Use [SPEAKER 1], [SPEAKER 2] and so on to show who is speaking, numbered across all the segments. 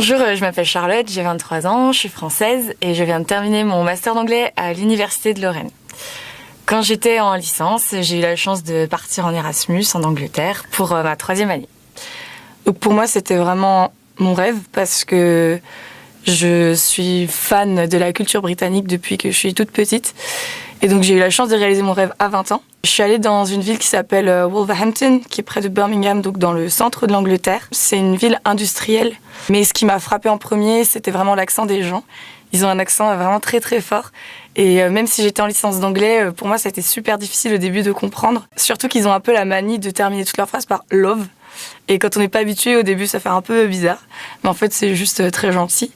[SPEAKER 1] Bonjour, je m'appelle Charlotte, j'ai 23 ans, je suis française et je viens de terminer mon master d'anglais à l'Université de Lorraine. Quand j'étais en licence, j'ai eu la chance de partir en Erasmus en Angleterre pour ma 3e année. Donc pour moi, c'était vraiment mon rêve parce que je suis fan de la culture britannique depuis que je suis toute petite. Et donc j'ai eu la chance de réaliser mon rêve à 20 ans. Je suis allée dans une ville qui s'appelle Wolverhampton, qui est près de Birmingham, donc dans le centre de l'Angleterre. C'est une ville industrielle. Mais ce qui m'a frappée en premier, c'était vraiment l'accent des gens. Ils ont un accent vraiment très très fort. Et même si j'étais en licence d'anglais, pour moi ça a été super difficile au début de comprendre. Surtout qu'ils ont un peu la manie de terminer toutes leurs phrases par love. Et quand on n'est pas habitué, au début ça fait un peu bizarre. Mais en fait c'est juste très gentil.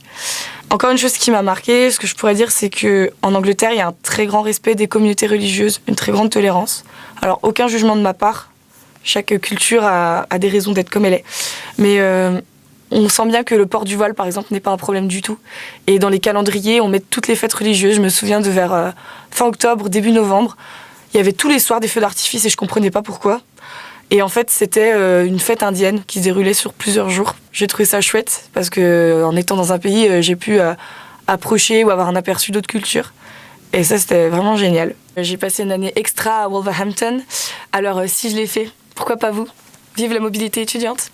[SPEAKER 1] Encore une chose qui m'a marquée, ce que je pourrais dire, c'est qu'en Angleterre, il y a un très grand respect des communautés religieuses, une très grande tolérance. Alors, aucun jugement de ma part. Chaque culture a des raisons d'être comme elle est. Mais on sent bien que le port du voile, par exemple, n'est pas un problème du tout. Et dans les calendriers, on met toutes les fêtes religieuses. Je me souviens de vers fin octobre, début novembre, il y avait tous les soirs des feux d'artifice et je comprenais pas pourquoi. Et en fait, c'était une fête indienne qui se déroulait sur plusieurs jours. J'ai trouvé ça chouette parce que, en étant dans un pays, j'ai pu approcher ou avoir un aperçu d'autres cultures. Et ça, c'était vraiment génial. J'ai passé une année extra à Wolverhampton. Alors, si je l'ai fait, pourquoi pas vous? Vive la mobilité étudiante!